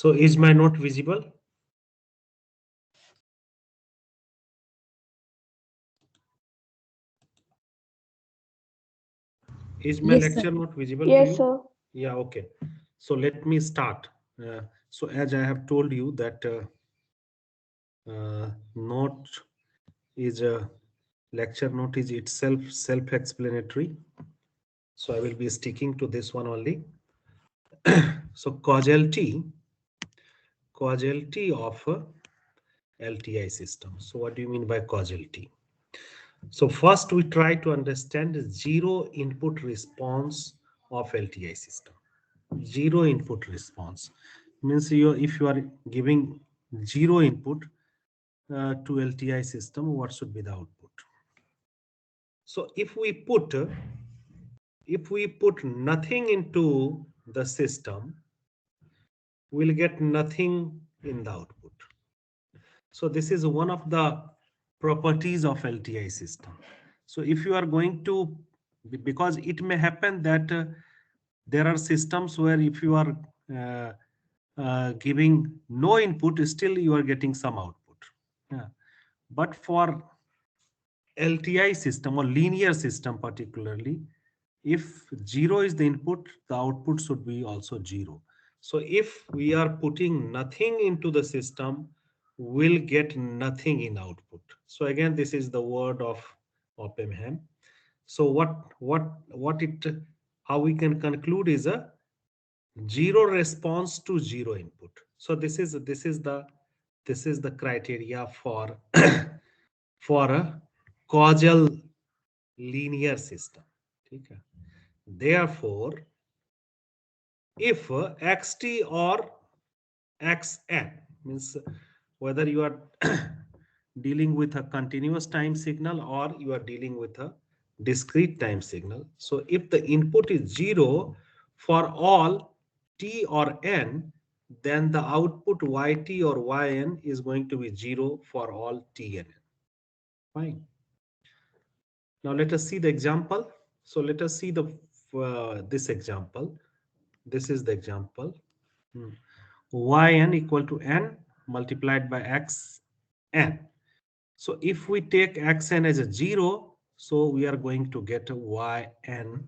So is my note visible? Is my Yes, sir. lecture note visible to Yes, you? sir. Yeah, okay. So let me start. So as I have told you that note is a lecture note is itself self-explanatory. So I will be sticking to this one only. So causality of a LTI system. So what do you mean by causality? So first we try to understand the zero input response of LTI system. Zero input response means if you are giving zero input to LTI system, what should be the output? So if we put nothing into the system, we'll get nothing in the output. So this is one of the properties of LTI system. So if you are going to, because it may happen that there are systems where if you are uh, giving no input, still you are getting some output. Yeah. But for LTI system or linear system particularly, if zero is the input, the output should be also zero. So if we are putting nothing into the system, we'll get nothing in output. So again, this is the word of Oppenheim. So what it how we can conclude is a zero response to zero input. So this is the criteria for for a causal linear system. ठीक है? Therefore, if xt or xn means whether you are dealing with a continuous time signal or you are dealing with a discrete time signal. So if the input is zero for all t or n, then the output yt or yn is going to be zero for all t and n. Fine. Now let us see the example. So let us see the this example. This is the example. Hmm. Yn equal to n multiplied by xn. So if we take xn as a 0, so we are going to get a yn.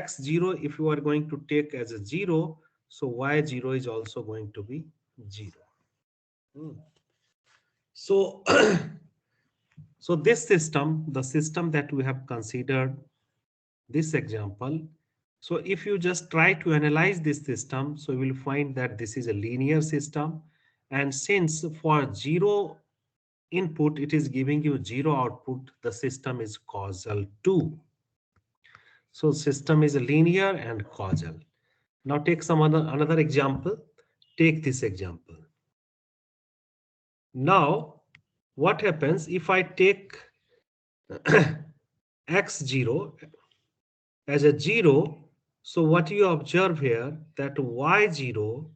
X0, if you are going to take as a 0, so y0 is also going to be 0. Hmm. So so this system, the system that we have considered, this example, so if you just try to analyze this system, so you will find that this is a linear system, and since for zero input it is giving you zero output, the system is causal too. So system is linear and causal. Now take some another example. Take this example. Now what happens if I take x0 as a 0? So what you observe here that y0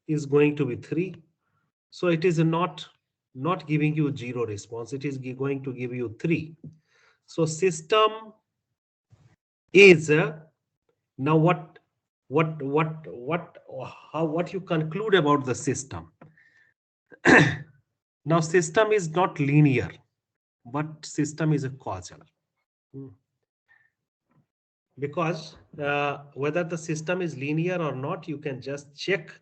is going to be 3. So it is not giving you 0 response. It is going to give you 3. So system is now what you conclude about the system. Now system is not linear, but system is a causal. Hmm. Because whether the system is linear or not, you can just check.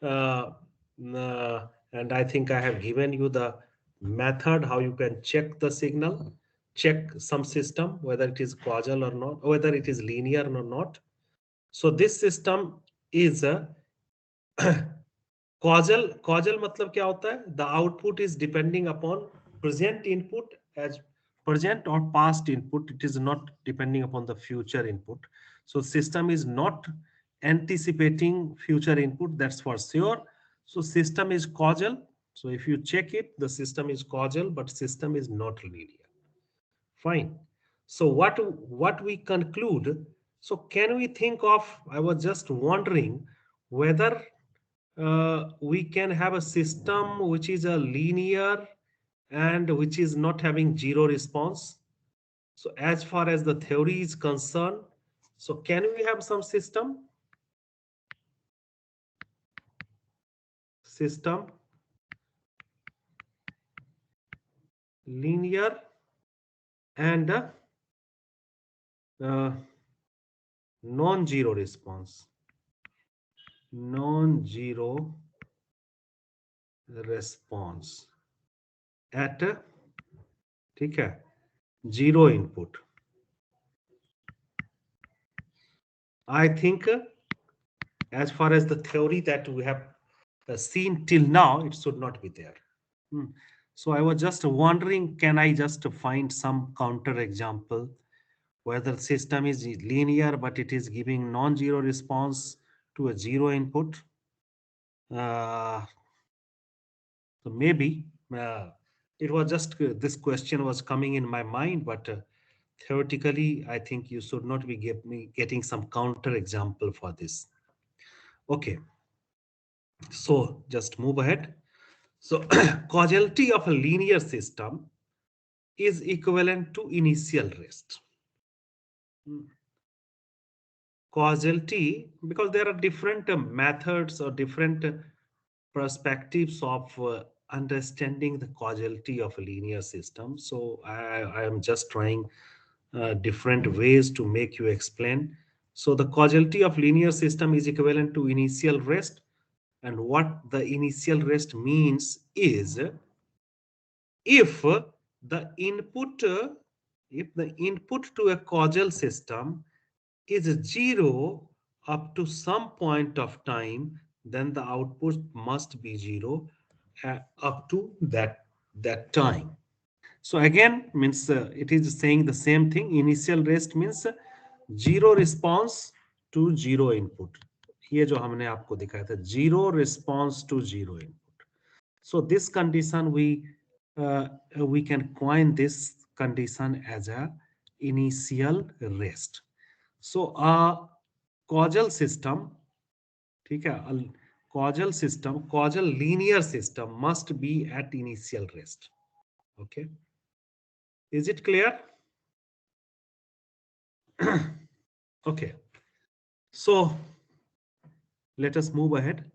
Uh, and I think I have given you the method how you can check the signal, check some system, whether it is causal or not, whether it is linear or not. So this system is a causal मतलब क्या होता है? The output is depending upon present input as present or past input. It is not depending upon the future input. So system is not anticipating future input, that's for sure. So system is causal. So if you check it, the system is causal, but system is not linear. Fine. So what we conclude? So can we think of? I was just wondering whether we can have a system which is a linear and which is not having zero response. So as far as the theory is concerned, so can we have some system? system linear and non-zero response, non-zero response at ठीक है zero input. I think as far as the theory that we have seen till now, it should not be there. So I was just wondering, can I just find some counter example where the system is linear but it is giving non-zero response to a zero input? So maybe it was just this question was coming in my mind, but theoretically, I think you should not be getting some counter example for this. Okay, so just move ahead. So causality of a linear system is equivalent to initial rest. Causality, because there are different methods or different perspectives of understanding the causality of a linear system. So I am just trying different ways to make you explain. So the causality of linear system is equivalent to initial rest. And what the initial rest means is if the input to a causal system is zero up to some point of time, then the output must be zero up to that time. So again means it is saying the same thing. Initial rest means zero response to zero input. ये जो हमने आपको दिखाया था, zero response to zero input. So this condition we can coin this condition as a initial rest. So a causal system, ठीक है, causal system, causal linear system must be at initial rest. Okay, is it clear? Okay, so let us move ahead.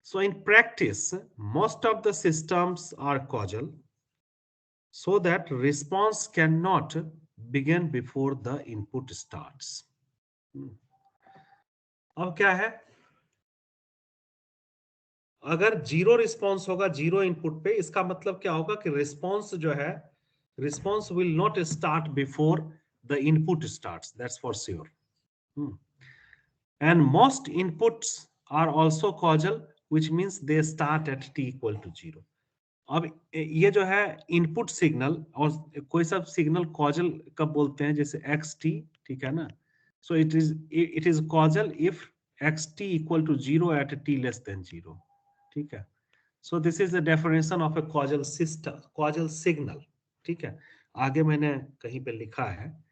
So in practice, most of the systems are causal, so that response cannot begin before the input starts. अब क्या है, अगर zero response होगा zero input पे, इसका मतलब क्या होगा कि रिस्पॉन्स जो है, response will not start before the input starts, that's for sure. And most inputs are also causal, which means they start at t equal to 0. अब ये जो है इनपुट सिग्नल, और कोई सब सिग्नल कॉजल कब बोलते हैं, जैसे xt, ठीक है ना. So it is causal if xt equal to 0 at t less than 0. ठीक है. So this is the definition of a causal system, causal signal. ठीक है, आगे मैंने कहीं पे लिखा है.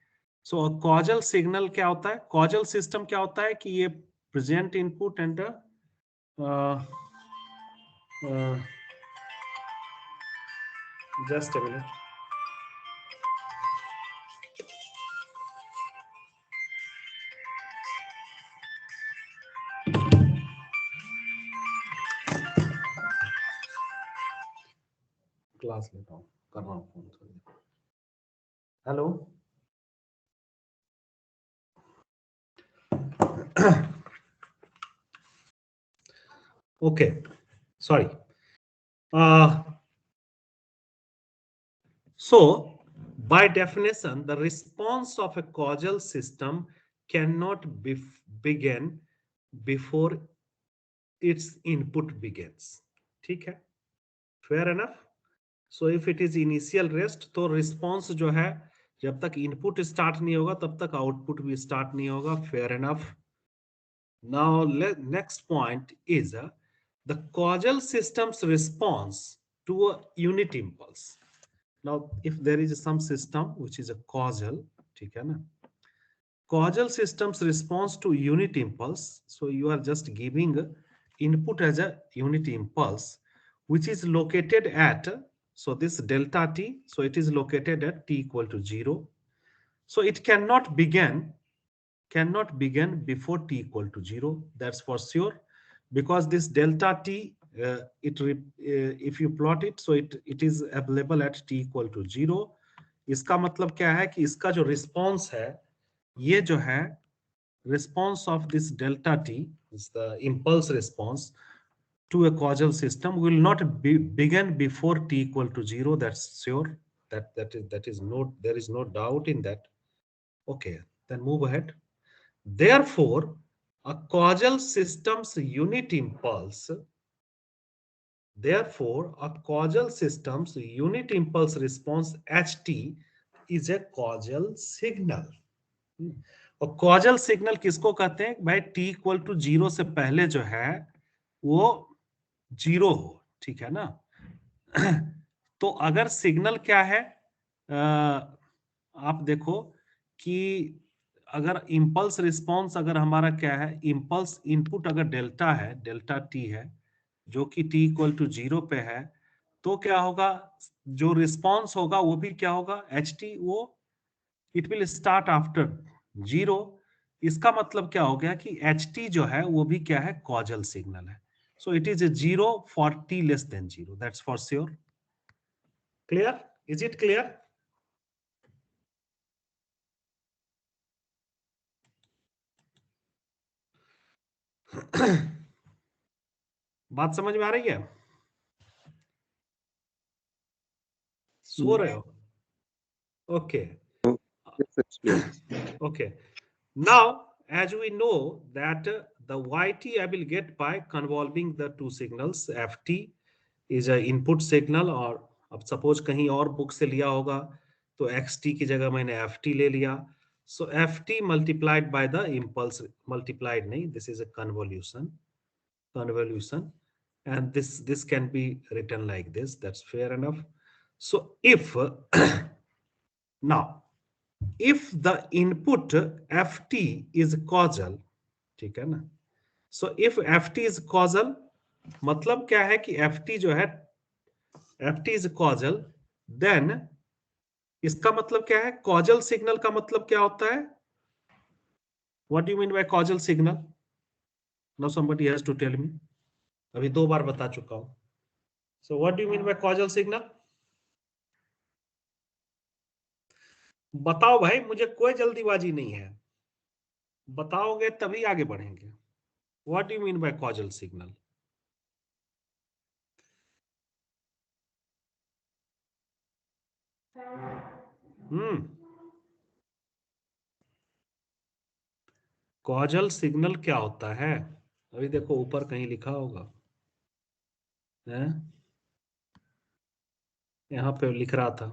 सो कॉजल सिग्नल क्या होता है, कॉजल सिस्टम क्या होता है कि ये present input and just a minute. Class लेता हूँ, कर रहा हूँ फोन थोड़ी. Hello. Okay, sorry. So by definition, the response of a causal system cannot begin before its input begins. ठीक है, fair enough. So if it is initial rest, तो response जो है, जब तक input start नहीं होगा तब तक output भी start नहीं होगा. Fair enough. Now next point is the causal system's response to a unit impulse. Now if there is some system which is a causal, ठीक है ना, causal system's response to unit impulse, so you are just giving input as a unit impulse which is located at, so this delta t, so it is located at t equal to 0. So it cannot begin before t equal to 0, that's for sure, because this delta t if you plot it, so it is available at t equal to 0. इसका मतलब क्या है कि इसका जो response है, ये जो है response of this delta t is the impulse response to a causal system will not begin before t equal to 0. That's sure. That is no, there is no doubt in that. Okay, then move ahead. Therefore, a causal system's unit impulse, therefore a causal system's unit impulse response ht is a causal signal. और causal signal किसको कहते हैं भाई? t equal to 0 से पहले जो है वो 0 हो, ठीक है ना? तो अगर सिग्नल क्या है, आप देखो कि अगर इंपल्स रिस्पॉन्स अगर हमारा क्या है, इंपल्स इनपुट अगर डेल्टा है, डेल्टा टी है, जो कि t इक्वल टू 0 पे है, तो क्या होगा? जो रिस्पॉन्स होगा वो भी क्या होगा? ht, वो इट विल स्टार्ट आफ्टर 0. इसका मतलब क्या हो गया कि ht जो है वो भी क्या है? कॉजल सिग्नल है. सो it is 0 for t less than 0. That's for sure. Clear? Is it clear? बात समझ में आ रही है? सो रहे हो? Okay. Okay. Now, as we know that the yt I will get by convolving the two signals. ft is a input signal, और अब suppose कहीं और बुक से लिया होगा तो xt की जगह मैंने ft ले लिया. So ft multiplied by the impulse, multiplied नहीं, this is a convolution, and this can be written like this. That's fair enough. So if now if the input ft is causal, ठीक है ना? So if ft is causal, मतलब क्या है कि ft जो है, ft is causal, then इसका मतलब क्या है? causal signal का मतलब क्या होता है? What do you mean by causal signal? Now somebody has to tell me. अभी 2 बार बता चुका हूं. So what do you mean by causal signal? बताओ भाई, मुझे कोई जल्दीबाजी नहीं है, बताओगे तभी आगे बढ़ेंगे. What do you mean by causal signal? Causal signal क्या होता है? अभी देखो ऊपर कहीं लिखा होगा, है? यहाँ पे लिख रहा था.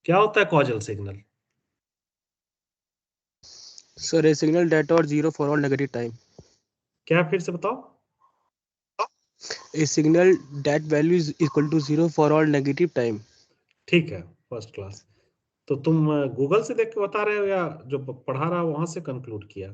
क्या होता है कॉजल सिग्नल? सर ए सिग्नल डेट और 0 फॉर ऑल नेगेटिव टाइम. क्या? फिर से बताओ. A signal that value is equal to 0 for all negative time. ठीक है, फर्स्ट क्लास. तो तुम गूगल से देख के बता रहे हो या जो पढ़ा रहा वहां से कंक्लूड किया?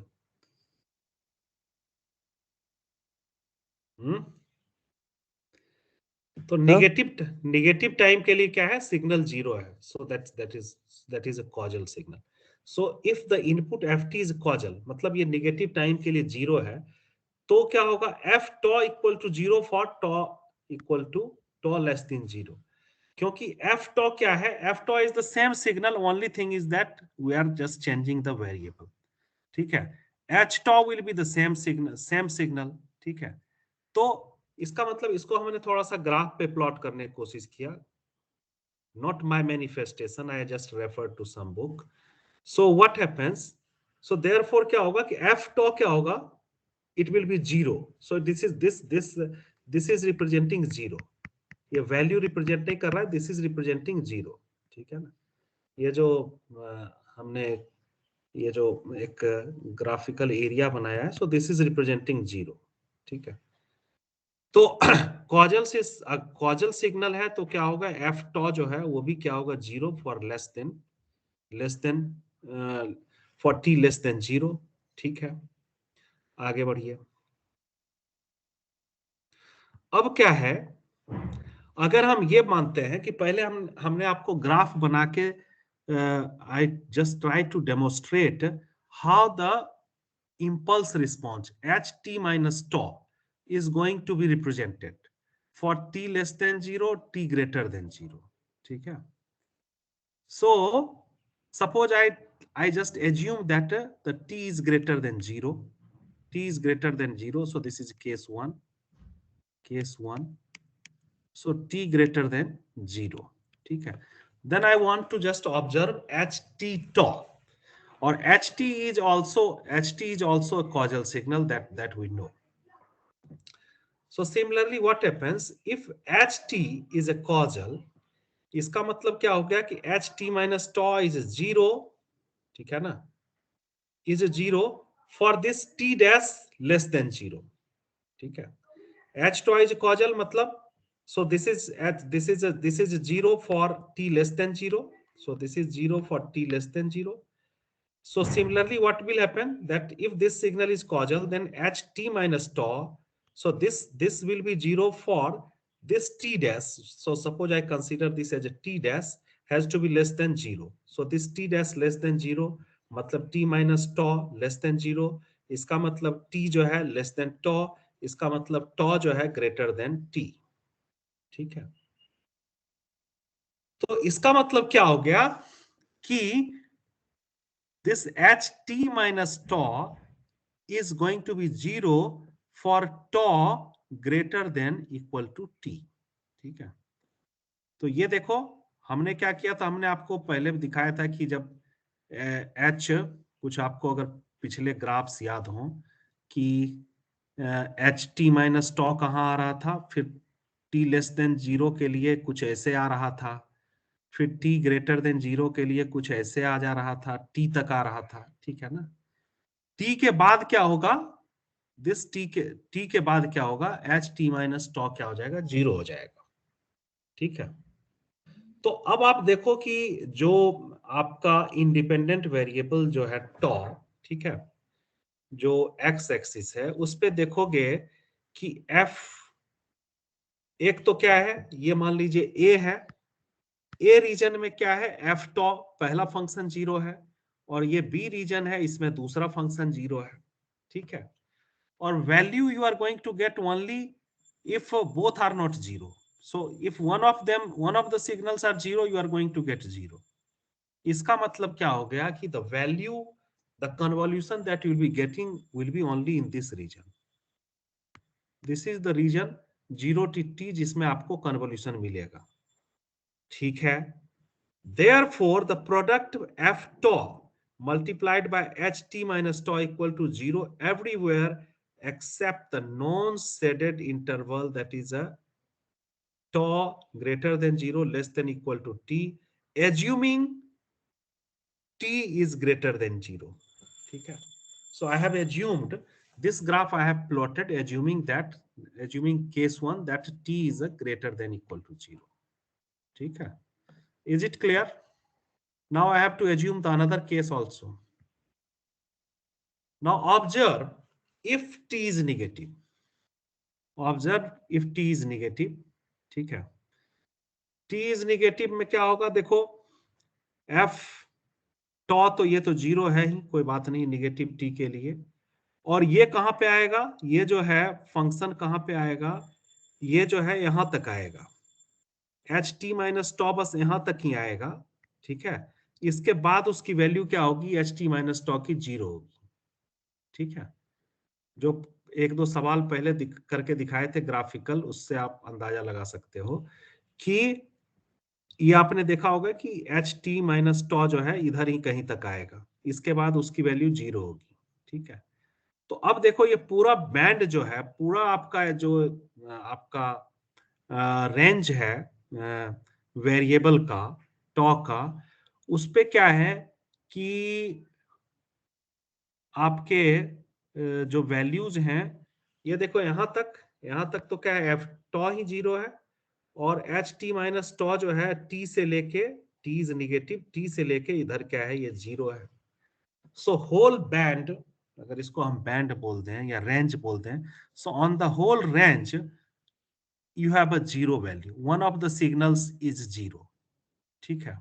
तो निगेटिव टाइम के लिए क्या है? सिग्नल 0 है. So that is a causal signal. So if the input ft is causal, मतलब ये निगेटिव टाइम के लिए 0 है, तो क्या होगा? f tau equal to 0 for tau equal to tau less than 0. क्योंकि f टॉ क्या है? f tau is the same signal, only thing is that we are just changing the variable. ठीक है? h tau will be the same signal. ठीक है? तो इसका मतलब इसको हमने थोड़ा सा ग्राफ पे प्लॉट करने की कोशिश किया. Not my manifestation, I just refer to some book. So what happens? So therefore क्या होगा कि f टॉ क्या होगा? It will be 0. So this is representing 0. ये वैल्यू रिप्रेजेंट नहीं कर रहा है, दिस इज रिप्रेजेंटिंग 0. ठीक है ना? ये जो हमने ये जो एक ग्राफिकल एरिया बनाया है, सो दिस इज रिप्रेजेंटिंग 0. ठीक है? तो कॉजल सिग्नल है तो क्या होगा? एफ टॉ जो है वो भी क्या होगा? 0 for less than for T less than 0. ठीक है? आगे बढ़िए. अब क्या है, अगर हम ये मानते हैं कि पहले हमने आपको ग्राफ बना के, I just try to demonstrate how the impulse response ht minus tau is going to be represented for t less than 0, t greater than 0. ठीक है? So suppose I just assume that the t is greater than 0. T is greater than 0. So this is case 1. Case 1. So t greater than 0. ठीक है? Then I want to just observe ht tau. Or ht is also a causal signal that we know. So similarly, what happens if ht is a causal? इसका मतलब क्या हो गया कि ht minus tau is 0, ठीक है ना, is 0 for this t dash less than 0, ठीक है. h tau is causal मतलब, so this is 0 for t less than 0, so this is 0 for t less than 0. So similarly, what will happen that if this signal is causal, then ht minus tau, so this will be 0 for this t dash. So suppose I consider this as a t dash has to be less than 0. So this t dash less than 0 मतलब t minus tau less than 0. इसका मतलब t जो है less than tau, इसका मतलब tau जो है greater than t. ठीक है? तो इसका मतलब क्या हो गया कि this ht minus tau is going to be 0 for tau greater than equal to t. ठीक है? तो ये देखो हमने क्या किया था, हमने आपको पहले दिखाया था कि जब h कुछ आपको अगर पिछले ग्राफ्स याद हो कि एच टी माइनस टॉ कहाँ आ रहा था, फिर t लेस देन 0 के लिए कुछ ऐसे आ रहा था, फिर t ग्रेटर देन 0 के लिए कुछ ऐसे आ जा रहा था, t तक आ रहा था. ठीक है ना? t के बाद क्या होगा, दिस t के बाद क्या होगा, एच टी माइनस टॉ क्या हो जाएगा, 0 हो जाएगा. ठीक है? तो अब आप देखो कि जो आपका इंडिपेंडेंट वेरिएबल जो है टॉ, ठीक है, जो एक्स एक्सिस है उस पे देखोगे कि एफ एक तो क्या है, ये मान लीजिए ए है, ए रीजन में क्या है, एफ टॉ पहला फंक्शन 0 है, और ये बी रीजन है, इसमें दूसरा फंक्शन 0 है. ठीक है? और value you are going to get only if both are not 0. So if one of the signals are 0, you are going to get 0. इसका मतलब क्या हो गया कि the value, the convolution that you will be getting will be only in this region. This is the region 0 to t जिसमें आपको convolution मिलेगा. ठीक है? Therefore, the product f tau multiplied by ht minus tau equal to 0 everywhere except the non-shaded interval, that is a tau greater than 0 less than equal to t, assuming t is greater than 0. ठीक है? So I have assumed this graph, I have plotted assuming case 1 that t is a greater than equal to 0. ठीक है? Is it clear? Now I have to assume the another case also. Now observe if t is negative. Observe if t is negative. ठीक है? t is negative में क्या होगा, देखो f टॉ तो ये तो 0 है ही, कोई बात नहीं नेगेटिव t के लिए. और ये कहां पे आएगा, ये जो है फंक्शन कहां पे आएगा, ये जो है यहां तक आएगा, एच टी माइनस टॉ बस यहां तक ही आएगा. ठीक है? इसके बाद उसकी वैल्यू क्या होगी, एच टी माइनस टॉ की 0 होगी. ठीक है? जो एक दो सवाल पहले करके दिखाए थे ग्राफिकल, उससे आप अंदाजा लगा सकते हो कि ये आपने देखा होगा कि एच टी माइनस टॉ जो है इधर ही कहीं तक आएगा, इसके बाद उसकी वैल्यू 0 होगी. ठीक है? तो अब देखो ये पूरा बैंड जो है, पूरा आपका जो आपका रेंज है वेरिएबल का, टॉ का, उस पे क्या है कि आपके जो वैल्यूज हैं, ये देखो यहां तक तो क्या है, एफ टॉ ही 0 है, और एच टी माइनस टॉ जो है टी से लेके, टी इज निगेटिव, टी से लेके इधर क्या है, ये 0 है. सो होल बैंड, अगर इसको हम बैंड बोल दें या रेंज बोल दें, so on the whole range you have a 0 value, one of the signals is 0. ठीक है?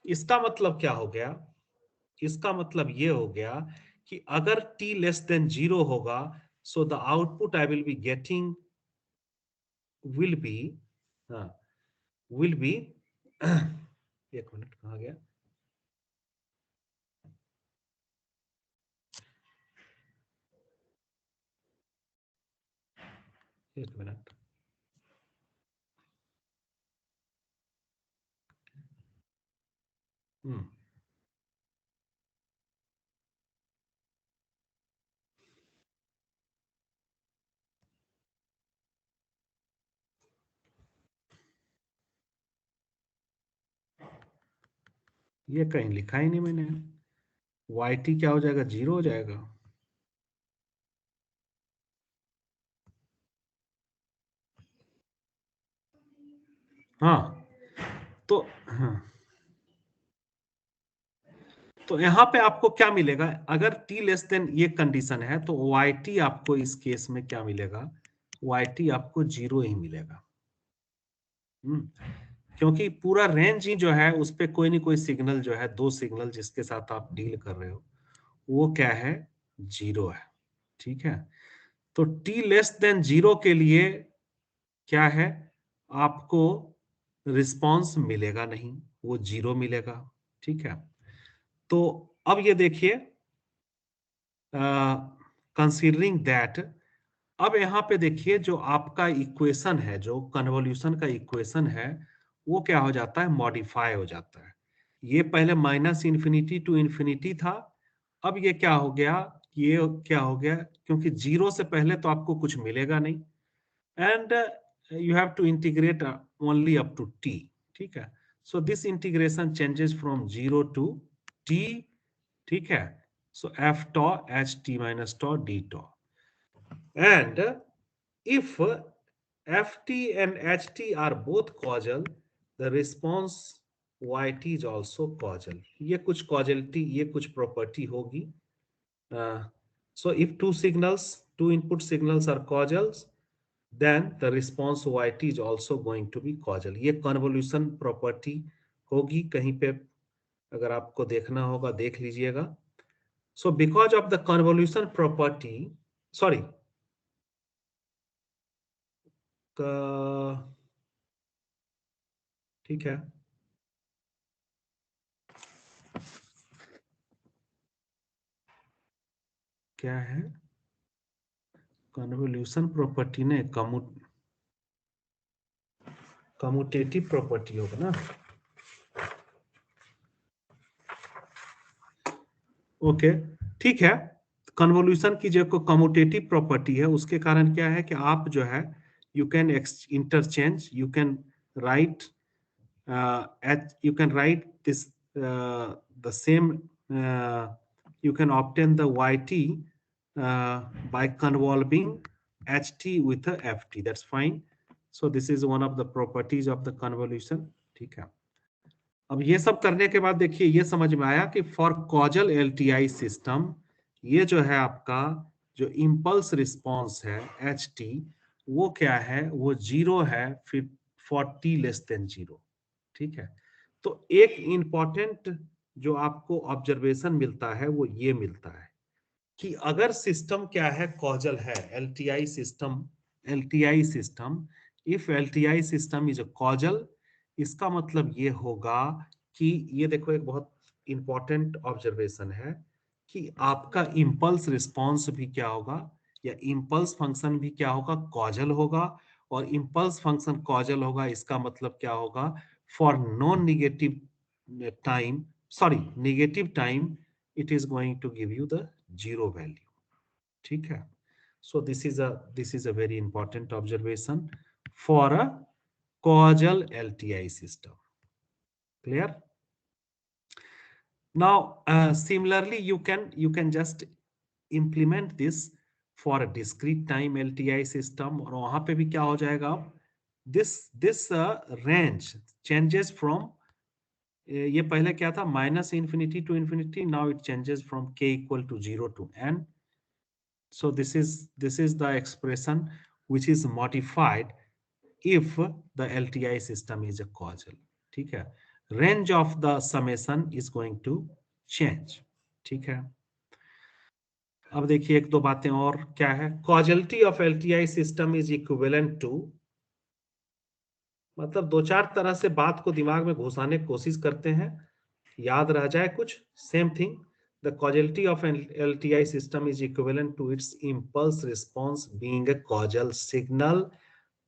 इसका मतलब क्या हो गया, इसका मतलब ये हो गया कि अगर t लेस देन 0 होगा So the output I will be getting will be will be एक मिनट कहाँ गया, एक मिनट, ये कहीं लिखा ही नहीं मैंने। YT क्या हो जाएगा, 0 हो जाएगा। हाँ तो हाँ, तो यहाँ पे आपको क्या मिलेगा, अगर t लेस देन ये कंडीशन है तो YT आपको इस केस में क्या मिलेगा, YT आपको 0 ही मिलेगा। क्योंकि पूरा रेंज ही जो है उस पे कोई नहीं कोई सिग्नल जो है, दो सिग्नल जिसके साथ आप डील कर रहे हो वो क्या है, 0 है। ठीक है, तो t लेस देन 0 के लिए क्या है, आपको रिस्पांस मिलेगा नहीं, वो 0 मिलेगा। ठीक है, तो अब ये देखिए, कंसीडरिंग दैट, अब यहाँ पे देखिए जो आपका इक्वेशन है, जो कन्वोल्यूशन का इक्वेशन है, वो क्या हो जाता है, मॉडिफाई हो जाता है। ये पहले माइनस इन्फिनिटी टू इन्फिनिटी था, अब ये क्या हो गया, ये क्या हो गया, क्योंकि 0 से पहले तो आपको कुछ मिलेगा नहीं, and you have to integrate only up to t। ठीक है, so this integration changes from 0 to t। ठीक है, so f tau h t minus tau d tau, and if ft and ht are both causal, the response yt is also causal। ये कुछ causality, ये कुछ property होगी। So if two input signals are causal, then the response yt is also going to be causal। ये convolution property होगी, कहीं पे अगर आपको देखना होगा देख लीजिएगा। So because of the convolution property, sorry, ठीक है, क्या है, कन्वोल्यूशन प्रॉपर्टी ने कम्यूटेटिव प्रॉपर्टी होगा ना। ओके, ठीक है, कन्वोल्यूशन की जो कम्यूटेटिव प्रॉपर्टी है उसके कारण क्या है कि आप जो है you can interchange, you can write you can write this the same, you can obtain the yt by convolving ht with a ft, that's fine। So this is one of the properties of the convolution। ठीक है, अब ये सब करने के बाद देखिए ये समझ में आया कि फॉर कॉजल एलटीआई सिस्टम ये जो है आपका जो इम्पल्स रिस्पॉन्स है ht, वो क्या है, वो 0 है, फिर फॉर t लेस देन 0। ठीक है, तो एक इंपॉर्टेंट जो आपको ऑब्जर्वेशन मिलता है वो ये मिलता है कि अगर सिस्टम क्या है, कॉजल है, LTI system, if LTI system is a causal, इसका मतलब ये होगा कि ये देखो एक बहुत इंपॉर्टेंट ऑब्जर्वेशन है कि आपका इंपल्स रिस्पॉन्स भी क्या होगा, या इंपल्स फंक्शन भी क्या होगा, कॉजल होगा। और इंपल्स फंक्शन कॉजल होगा, इसका मतलब क्या होगा, for non negative time, sorry negative time, it is going to give you the 0 value। ठीक है, so this is a very important observation for a causal LTI system। clear? Now similarly you can just implement this for a discrete time LTI system, और वहां पे भी क्या हो जाएगा, this range changes from ये पहले क्या था, minus infinity to infinity, now it changes from k equal to 0 to n। so this is the expression which is modified if the LTI system is a causal। ठीक है, range of the summation is going to change। ठीक है, अब देखिए एक दो बातें और क्या है, causality of LTI system is equivalent to, मतलब दो चार तरह से बात को दिमाग में घुसाने की कोशिश करते हैं, याद रह जाए कुछ। Same thing, the causality of an LTI system is equivalent to its impulse response being a causal signal,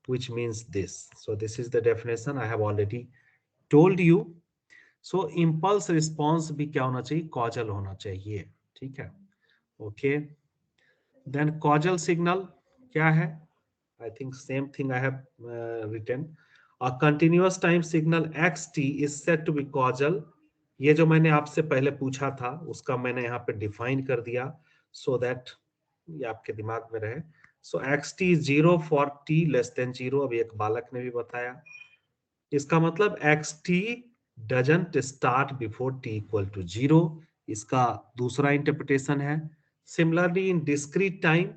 which means this. So this is the definition I have already told you. So impulse response भी क्या होना चाहिए, causal होना चाहिए, ठीक है। Okay, then causal signal क्या है, I think same thing I have written. A continuous time signal xt is said to be causal. ये जो मैंने आपसे पहले पूछा था उसका मैंने यहाँ पे डिफाइन कर दिया, so that ये आपके दिमाग में रहे। So xt is 0 for t less than 0, अभी एक बालक ने भी बताया। इसका मतलब xt doesn't start before t equal to 0, इसका दूसरा इंटरप्रिटेशन है। Similarly in discrete time,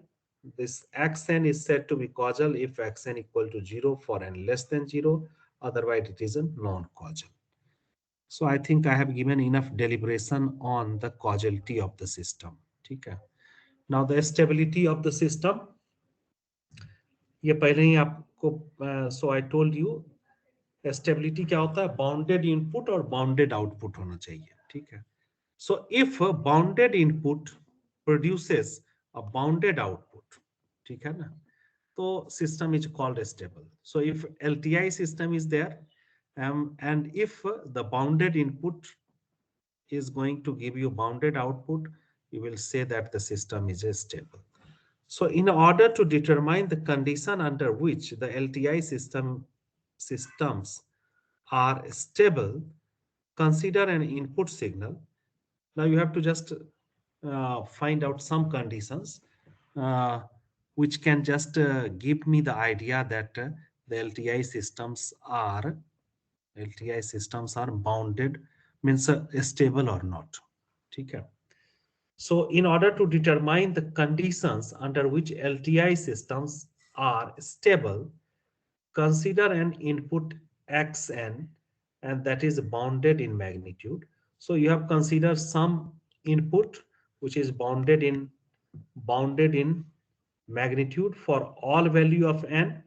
this xn is said to be causal if xn equal to 0 for n less than 0, otherwise it is a non-causal. So I think I have given enough deliberation on the causality of the system, ठीक है। Now the stability of the system, ये पहले ही आपको so I told you stability क्या होता है, bounded input और bounded output होना चाहिए, ठीक है। So if bounded input produces a bounded output, ठीक है ना, तो system is called stable. So if LTI system is there and if the bounded input is going to give you bounded output, you will say that the system is stable. So in order to determine the condition under which the LTI systems are stable, consider an input signal. Now you have to just find out some conditions which can just give me the idea that the LTI systems are bounded, means stable or not, ठीक है। So in order to determine the conditions under which LTI systems are stable, consider an input xn, and that is bounded in magnitude. So you have considered some input which is bounded in magnitude for all value of n.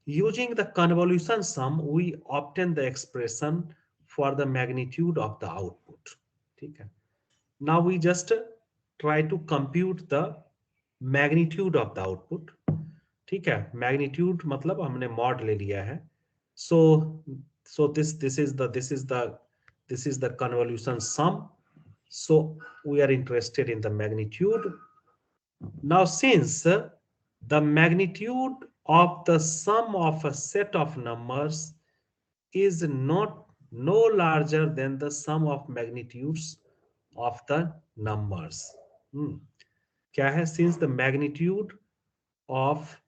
Using the convolution sum, we obtain the expression for the magnitude of the output, ठीक है। Now we just try to compute the magnitude of the output, ठीक है। magnitude मतलब हमने mod ले लिया है। So this is the convolution sum. So we are interested in the magnitude. Now since the magnitude of the sum of a set of numbers is no larger than the sum of magnitudes of the numbers. क्या है, since the magnitude of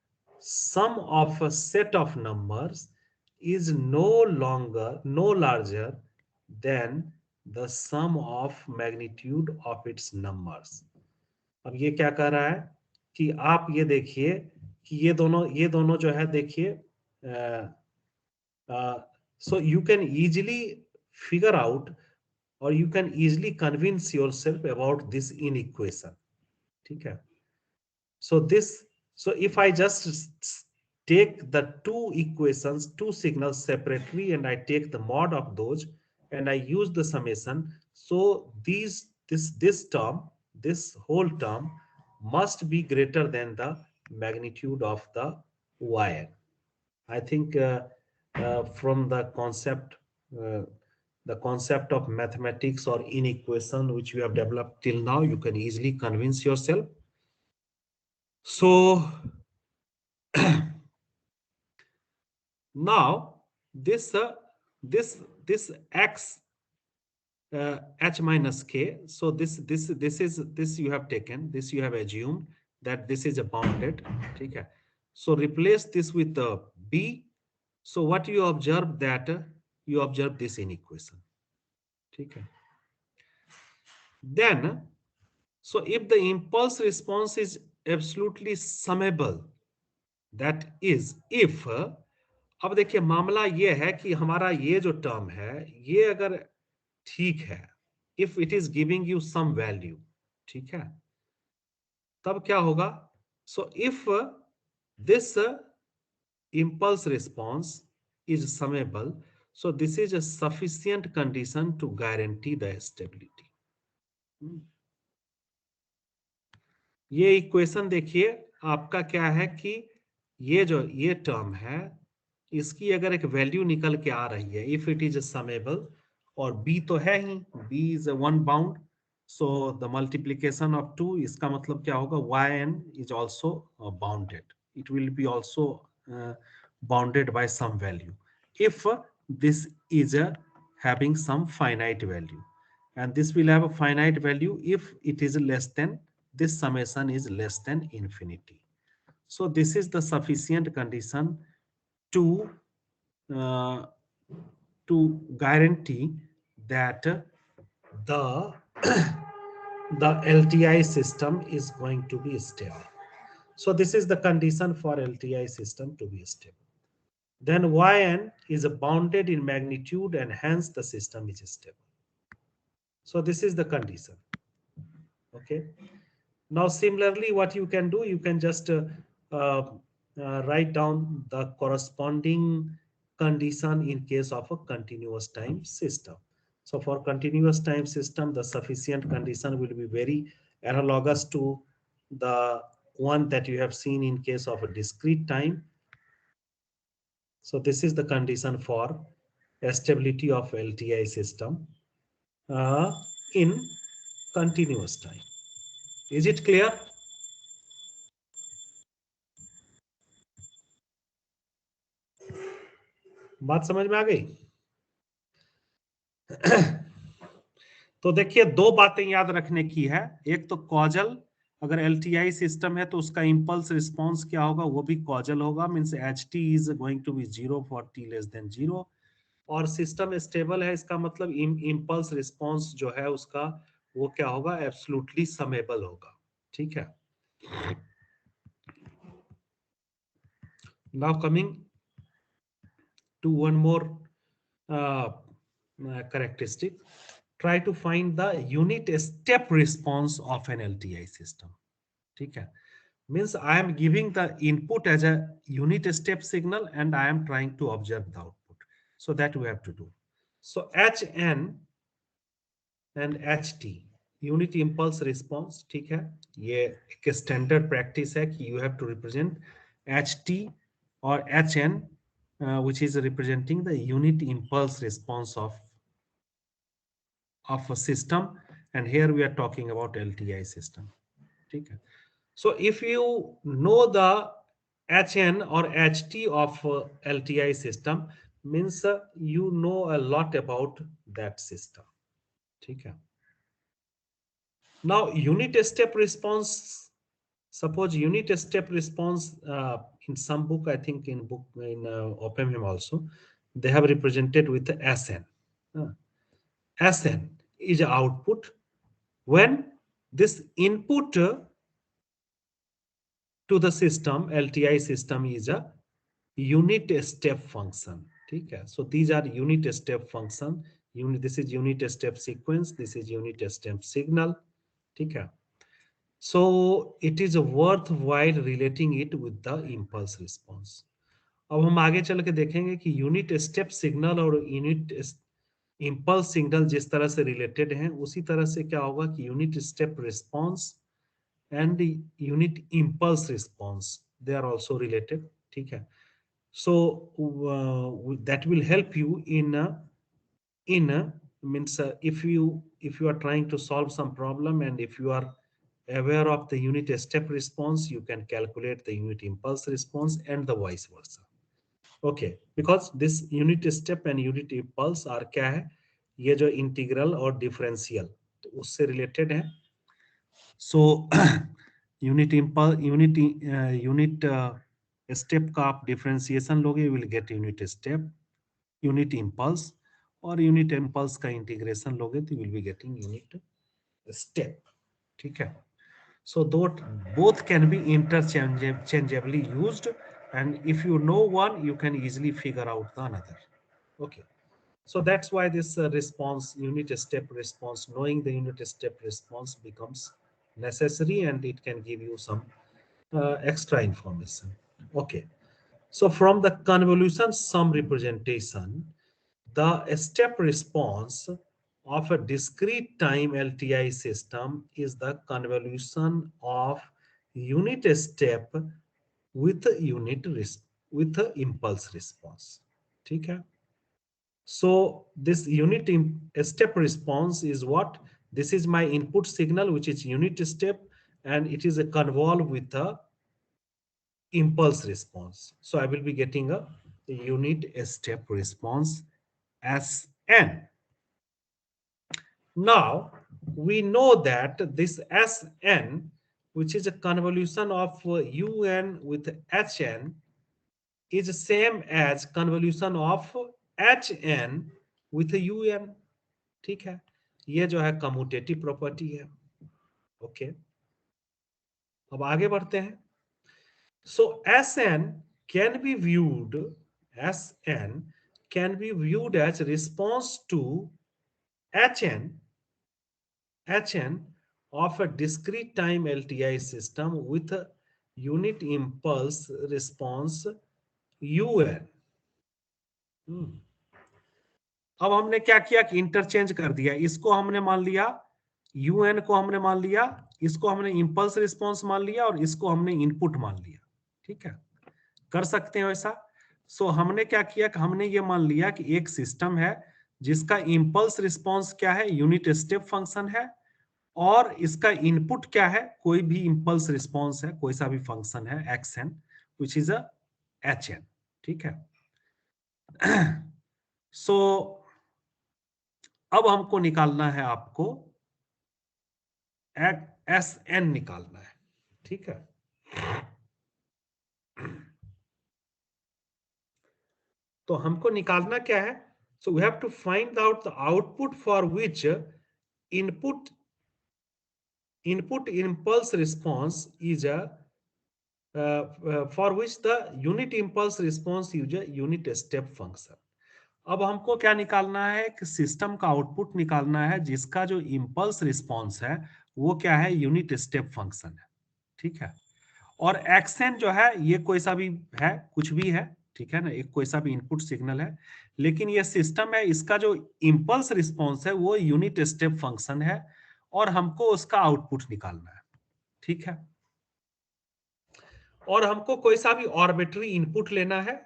sum of a set of numbers is no larger than the sum of magnitude of its numbers. अब ये क्या कह रहा है कि आप ये देखिए कि ये दोनों जो है देखिए, so you can easily figure out or you can easily convince yourself about this inequation, ठीक है। So if I just take the two equations, two signals separately, and I take the mod of those and I use the summation, so this whole term must be greater than the magnitude of the yn. I think from the concept of mathematics or inequation which you have developed till now, you can easily convince yourself. So now this x h minus k, so this you have taken, this you have assumed that this is a bounded, okay. So replace this with the b. So what you observe, that you observe this inequation, okay. Then so if the impulse response is absolutely summable, that is if, अब देखिए मामला ये है कि हमारा ये जो term है ये अगर ठीक है, if it is giving you some value, ठीक है, तब क्या होगा? So if this impulse response is summable, so this is a sufficient condition to guarantee the stability. ये इक्वेशन देखिए, आपका क्या है कि ये जो ये टर्म है, इसकी अगर एक वैल्यू निकल के आ रही है, इफ इट इज समेबल, और b तो है ही, b is one bound, so the multiplication of 2, इसका मतलब क्या होगा? yn is also bounded, it will B also bounded by some value if this is having some finite value, and this will have a finite value if it is less than, this summation is less than infinity. So this is the sufficient condition to uh, to guarantee that the the LTI system is going to be stable. So this is the condition for LTI system to be stable. Then yn is bounded in magnitude and hence the system is stable. So this is the condition. Okay. Now similarly, what you can do, you can just write down the corresponding condition in case of a continuous time system. So for continuous time system, the sufficient condition will be very analogous to the one that you have seen in case of a discrete time. So this is the condition for stability of LTI system in continuous time. Is it clear? बात समझ में आ गई? तो देखिए, दो बातें याद रखने की है। एक तो कॉजल, अगर एलटीआई सिस्टम है तो उसका इंपल्स रिस्पांस क्या होगा? वो भी कॉजल होगा, means H T is going to be 0 for T less than 0। और सिस्टम स्टेबल है, इसका मतलब इंपल्स रिस्पांस जो है उसका वो क्या होगा? एब्सोल्युटली समेबल होगा। ठीक है। Now coming to one more characteristic, try to find the unit step response of an LTI system. ठीक है, means I am giving the input as a unit step signal and I am trying to observe the output. So that we have to do. So HN and HT unit impulse response, ठीक है, ये एक standard practice है कि you have to represent HT or HN which is representing the unit impulse response of a system, and here we are talking about LTI system. Okay. So if you know the HN or HT of LTI system, means you know a lot about that system. Okay. Now unit step response, suppose unit step response in some book, I think in Oppenheim also, they have represented with the SN. SN is output when this input to the system, LTI system, is a unit step function. ठीक है, so these are unit step function. This is unit step sequence, this is unit step signal. ठीक है, so it is worthwhile relating it with the impulse response. अब हम आगे चल के देखेंगे कि यूनिट स्टेप सिग्नल और यूनिट इंपल्स सिग्नल जिस तरह से रिलेटेड हैं, उसी तरह से क्या होगा कि unit step response and unit impulse response, they are also related. ठीक है, so that will help you in means if you are trying to solve some problem and if you are aware of the unit step response, you can calculate the unit impulse response and the vice versa. Okay, because this unit step and unit impulse are क्या है? ये जो integral और differential तो उससे related है। So unit impulse, unit step का आप डिफरेंशिएशन लोगे, you will get unit step, unit impulse, और यूनिट इंपल्स का इंटीग्रेशन लोगे तो you will be getting unit step. ठीक है, so both can be interchangeably used, and if you know one, you can easily figure out the another. Okay, so that's why this response, unit step response, knowing the unit step response becomes necessary, and it can give you some extra information. Okay. So from the convolution sum representation, the step response of a discrete time LTI system is the convolution of unit step with with a impulse response. ठीक है? So this step response is what? This is my input signal, which is unit step, and it is a convolve with a impulse response. So I will be getting a unit step response Sn. Now we know that this Sn, which is a convolution of Un with Hn, is the same as convolution of Hn with Un. ठीक है, ये जो है commutative property है. Okay, अब आगे बढ़ते हैं. So Sn can be viewed as response to Hn of a discrete time LTI system with a unit impulse response Un. अब हमने क्या किया कि इंटरचेंज कर दिया. इसको हमने मान लिया, UN को हमने मान लिया, इसको हमने इंपल्स रिस्पॉन्स मान लिया, और इसको हमने इनपुट मान लिया. ठीक है, कर सकते हैं ऐसा. सो हमने क्या किया कि हमने ये मान लिया कि एक सिस्टम है जिसका इंपल्स रिस्पॉन्स क्या है, यूनिट स्टेप फंक्शन है, और इसका इनपुट क्या है, कोई भी इंपल्स रिस्पॉन्स है, कोई सा भी फंक्शन है xn, which is a hn. ठीक है. सो अब हमको निकालना है, आपको Sn निकालना है. ठीक है. तो हमको निकालना क्या है? So we have to find out the output for which input impulse response is for which the unit impulse response is a unit step function. अब हमको क्या निकालना है कि सिस्टम का आउटपुट निकालना है जिसका जो इंपल्स रिस्पॉन्स है वो क्या है, यूनिट स्टेप फंक्शन है. ठीक है. और एक्सएन जो है ये कोई सा भी है, कुछ भी है. ठीक है ना, एक कोई सा भी इनपुट सिग्नल है, लेकिन ये सिस्टम है, इसका जो इंपल्स रिस्पॉन्स है वो यूनिट स्टेप फंक्शन है, और हमको उसका आउटपुट निकालना है. ठीक है. और हमको कोई सा भी आर्बिट्री इनपुट लेना है,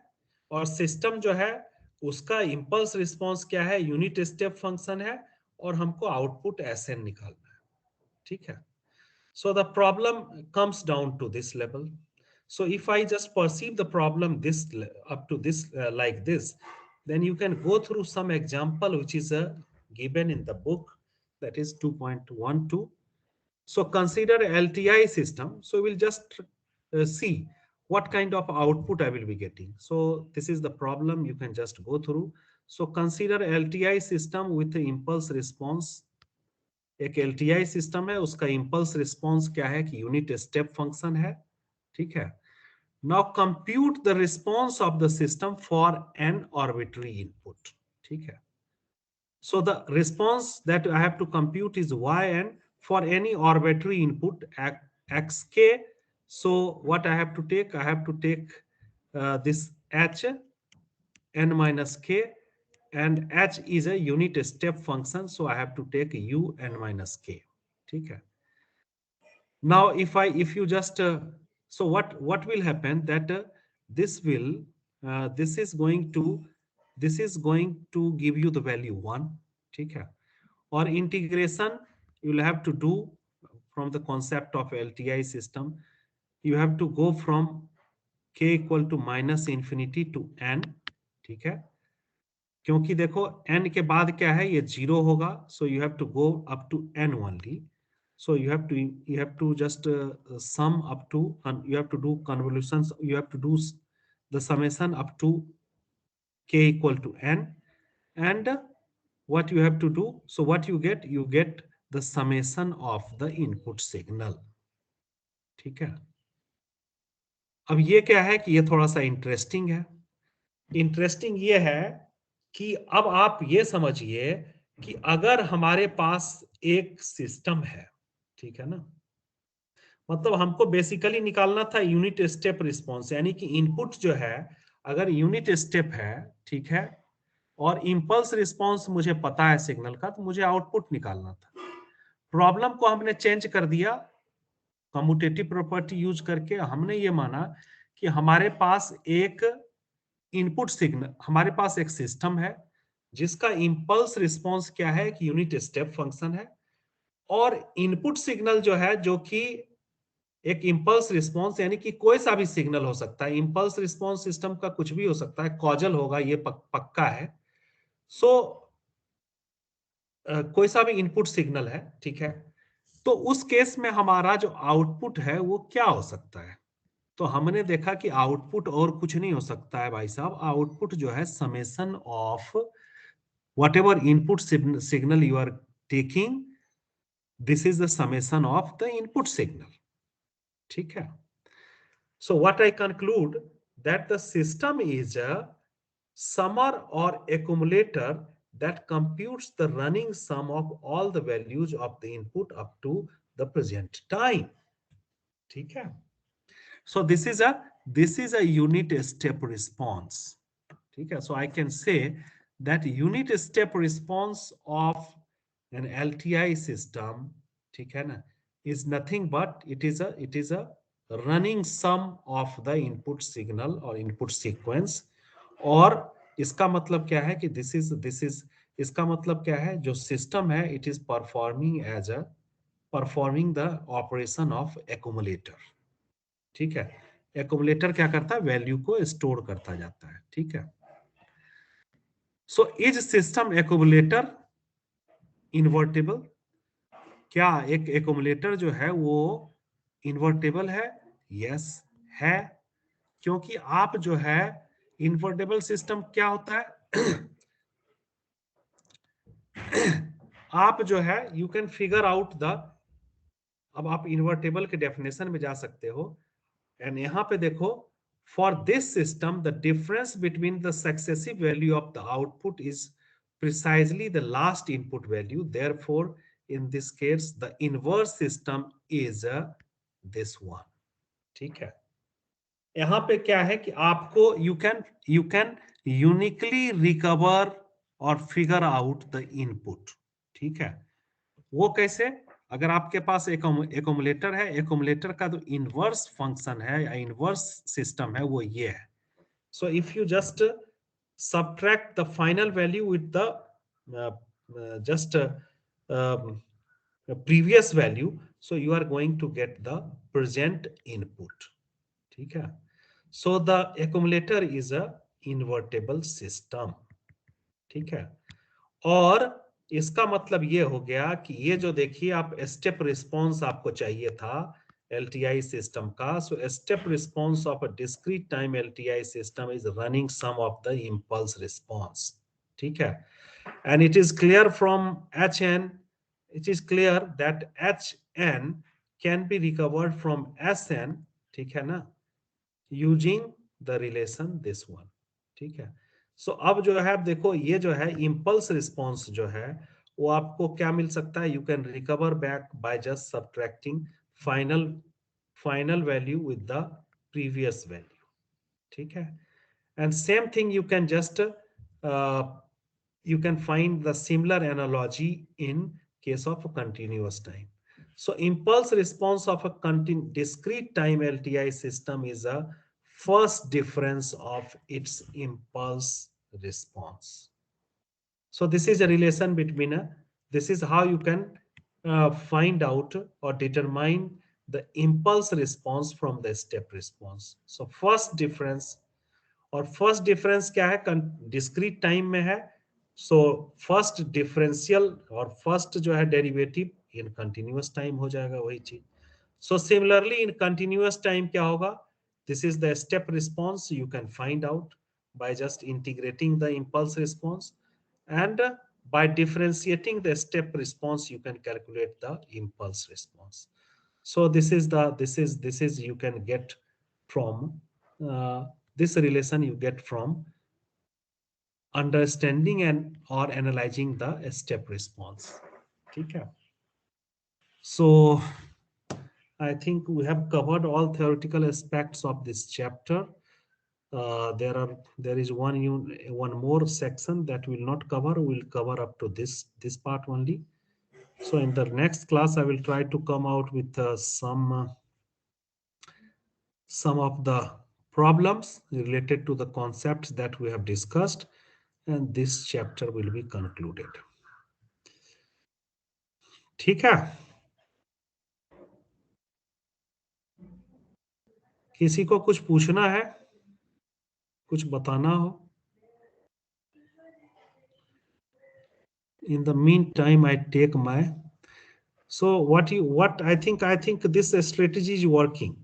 और सिस्टम जो है उसका इंपल्स रिस्पॉन्स क्या है, यूनिट स्टेप फंक्शन है, और हमको आउटपुट एसएन निकालना है. ठीक है. So the problem comes down to this level. So if I just perceive the problem up to this like this, then you can go through some example which is given in the book, that is 2.12. So consider LTI system. So we'll just see what kind of output I will be getting. So this is the problem, you can just go through. So consider LTI system with the impulse response. एक LTI system है, उसका impulse response क्या है कि unit step function है. ठीक है. Now compute the response of the system for an arbitrary input. ठीक है. So the response that I have to compute is yn for any arbitrary input xk. So what I have to take, I have to take this h n minus k, and h is a unit step function, so I have to take u n minus k. ठीक है. Now if you just so what will happen that this is going to give you the value 1. ठीक है. और integration you will have to do from the concept of LTI system. You have to go from k equal to minus infinity to n. ठीक है. क्योंकि देखो n के बाद क्या है, ये 0 होगा, so you have to go up to n only. So you have to just sum up to, you have to do convolutions, you have to do the summation up to k equal to n, and what you have to do, so what you get the summation of the input signal. ठीक है. अब ये क्या है कि ये थोड़ा सा इंटरेस्टिंग है. इंटरेस्टिंग ये है कि अब आप ये समझिए कि अगर हमारे पास एक सिस्टम है, ठीक है ना, मतलब हमको बेसिकली निकालना था यूनिट स्टेप रिस्पॉन्स, यानी कि इनपुट जो है अगर यूनिट स्टेप है, ठीक है, और इंपल्स रिस्पॉन्स मुझे पता है सिग्नल का, तो मुझे आउटपुट निकालना था। प्रॉब्लम को हमने चेंज कर दिया, कम्यूटेटिव प्रॉपर्टी यूज करके हमने ये माना कि हमारे पास एक इनपुट सिग्नल, हमारे पास एक सिस्टम है जिसका इंपल्स रिस्पॉन्स क्या है, एक यूनिट स्टेप फंक्शन है, और इनपुट सिग्नल जो है जो कि एक इंपल्स रिस्पॉन्स, यानी कि कोई सा भी सिग्नल हो सकता है, इंपल्स रिस्पॉन्स सिस्टम का कुछ भी हो सकता है, कॉजल होगा ये पक्का है। सो कोई सा भी इनपुट सिग्नल है, ठीक है, तो उस केस में हमारा जो आउटपुट है वो क्या हो सकता है। तो हमने देखा कि आउटपुट और कुछ नहीं हो सकता है भाई साहब, आउटपुट जो है summation of whatever input signal you are taking, this is the summation of the input signal, ठीक है। So what I conclude that the system is a summer or accumulator that computes the running sum of all the values of the input up to the present time. ठीक है? So this is a unit step response. ठीक है? So I can say that unit step response of an LTI system, ठीक है ना, is nothing but it is a running sum of the input signal or input sequence. और इसका मतलब क्या है कि this is इसका मतलब क्या है, जो सिस्टम है it is performing the operation of accumulator, ठीक है। एक्यूमुलेटर क्या करता है, वैल्यू को स्टोर करता जाता है, ठीक है। So is system accumulator invertible, क्या एक एक्यूमुलेटर जो है वो इन्वर्टेबल है? यस है, क्योंकि आप जो है इन्वर्टेबल सिस्टम क्या होता है आप जो है you can figure out the, अब आप इन्वर्टेबल के डेफिनेशन में जा सकते हो, एंड यहां पे देखो, for this system the difference between the successive value of the output is precisely the last input value, therefore in this case the inverse system is this one, ठीक है। यहां पे क्या है कि आपको you can uniquely recover और figure out the input, ठीक है। वो कैसे? अगर आपके पास एक्यूमुलेटर है, एक्यूमुलेटर का जो इनवर्स फंक्शन है या इनवर्स सिस्टम है वो ये है। So if you just subtract the final value with the just previous value, so you are going to get the present input, ठीक है। so the accumulator is a invertible system, ठीक है। और इसका मतलब ये हो गया कि ये जो देखिए आप स्टेप रिस्पॉन्स आपको चाहिए था LTI सिस्टम का, so step response of a discrete time LTI system is running sum of the impulse response, ठीक है। And it is clear from HN, it is clear that HN can be recovered from SN, ठीक है ना, using the relation this one, ठीक है। सो अब जो है आप देखो, ये जो है इंपल्स रिस्पॉन्स जो है वो आपको क्या मिल सकता है, you can recover back by just subtracting final value with the previous value, ठीक है। And same thing you can just you can find the similar analogy in case of a continuous time. So impulse response of a discrete time LTI system is a first difference of its impulse response. So this is a relation between this is how you can find out or determine the impulse response from the step response. So first difference, और first difference क्या है, discrete time में है, so first differential और first जो है derivative in continuous time हो जाएगा वही चीज। So similarly in continuous time क्या होगा, this is the step response, you can find out by just integrating the impulse response, and by differentiating the step response you can calculate the impulse response. So this is you can get from this relation you get from understanding and or analyzing the step response, ठीक है। So I think we have covered all theoretical aspects of this chapter. There is one more section that will not cover. We'll cover up to this part only. So in the next class, I will try to come out with some of the problems related to the concepts that we have discussed, and this chapter will be concluded. ठीक है? किसी को कुछ पूछना है, कुछ बताना हो? In the meantime, I take my. So what I think this strategy is working.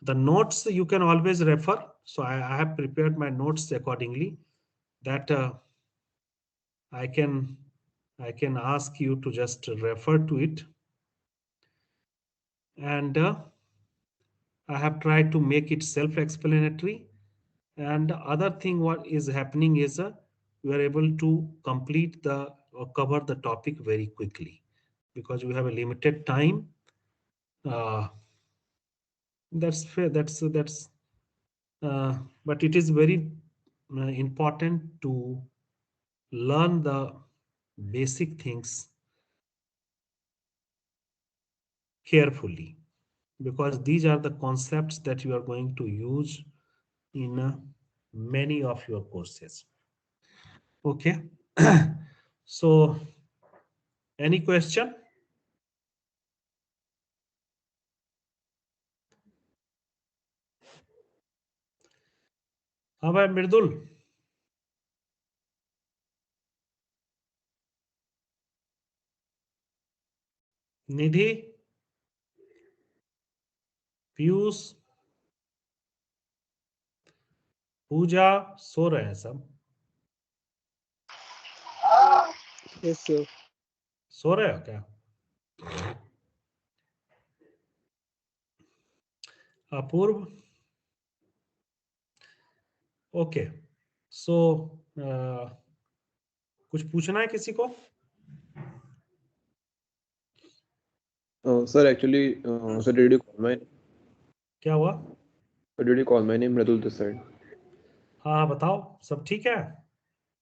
The notes you can always refer. So I have prepared my notes accordingly. That I can ask you to just refer to it, and I have tried to make it self-explanatory. And the other thing what is happening is we are able to complete the or cover the topic very quickly because we have a limited time. That's fair. But it is very important to learn the basic things carefully, because these are the concepts that you are going to use in many of your courses. Okay. So any question? हाँ भाई मृदुल, निधि, पीयूष, पूजा, सो रहे हैं सब? Yes, sir. सो रहे हो क्या? अपूर्व? Okay. सो कुछ पूछना है किसी को? Sir, actually, sir, did you call my क्या हुआ? name Mridul this side? हाँ बताओ, सब ठीक है?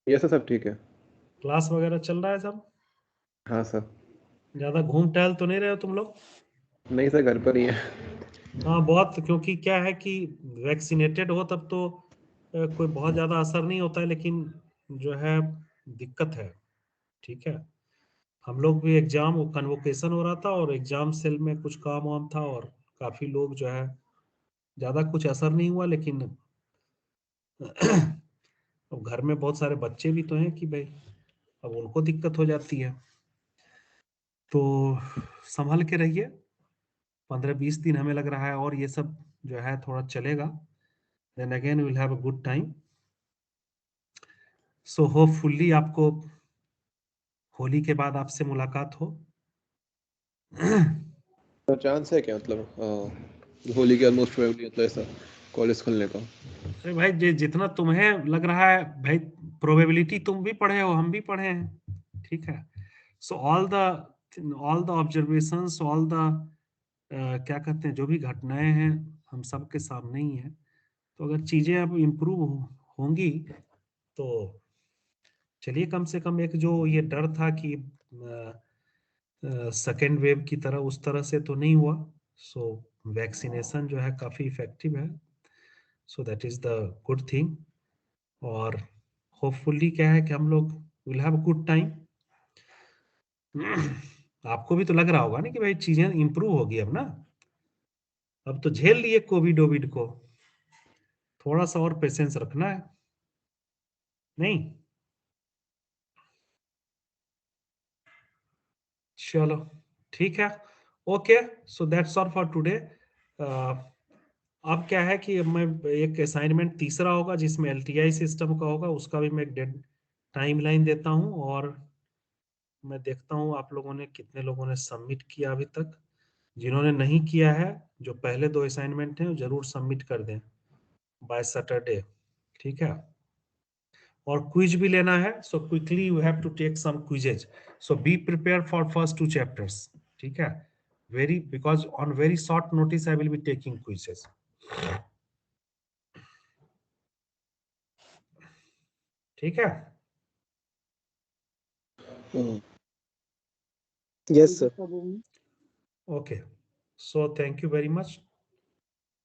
Yes, sir, सब ठीक है. क्लास वगैरह चल रहा है सब? हाँ सर. ज्यादा घूम टहल तो नहीं रहे हो तुम लोग? नहीं सर, घर पर ही है. हाँ बहुत, क्योंकि क्या है कि वैक्सीनेटेड हो तब तो कोई बहुत ज्यादा असर नहीं होता है, लेकिन जो है दिक्कत है. ठीक है, हम लोग भी एग्जाम कन्वोकेशन हो रहा था और एग्जाम सेल में कुछ काम वाम था और काफी लोग जो है, ज्यादा कुछ असर नहीं हुआ, लेकिन अब घर में बहुत सारे बच्चे भी तो हैं कि भाई अब उनको दिक्कत हो जाती है. तो संभल के रहिए. 15-20 दिन हमें लग रहा है और ये सब जो है थोड़ा चलेगा. Then again will have a good time. So hopefully आपको होली के बाद आपसे मुलाकात हो. तो चांस है क्या, मतलब होली के ऑलमोस्ट प्रोबेबली मतलब ऐसा कॉलेज खुलने का? अरे भाई जितना तुम्हें लग रहा है भाई, प्रोबेबिलिटी तुम भी पढ़े हो, हम भी पढ़े हैं. ठीक है. So all the observations, all the क्या कहते हैं, जो भी घटनाएं हैं हम सब के सामने ही है. तो अगर चीजें अब इम्प्रूव होंगी तो चलिए, कम से कम एक जो ये डर था कि सेकेंड वेव की तरह, उस तरह से तो नहीं हुआ. सो वैक्सीनेशन जो है काफी इफेक्टिव है. So that is the good thing. और होपफुली क्या है कि हम लोग will have a good time. आपको भी तो लग रहा होगा ना कि भाई चीजें इंप्रूव होगी अब ना. अब तो झेल लिए कोविड ओविड को, थोड़ा सा और पेशेंस रखना है. नहीं? चलो ठीक है. Okay, so that's all for today. अब क्या है कि मैं एक असाइनमेंट तीसरा होगा जिसमें एलटीआई सिस्टम का होगा, उसका भी मैं एक डेड टाइम लाइन देता हूं. और मैं देखता हूं आप लोगों ने कितने लोगों ने सबमिट किया अभी तक. जिन्होंने नहीं किया है, जो पहले 2 असाइनमेंट हैं, जरूर सबमिट कर दें बाय सैटरडे. ठीक है. और क्विज भी लेना है. So quickly you have to take some quizzes. So be prepare for first 2 chapters. ठीक है. because on very short notice I will be taking quizzes. ठीक है? Yes, sir. Okay. So thank you very much.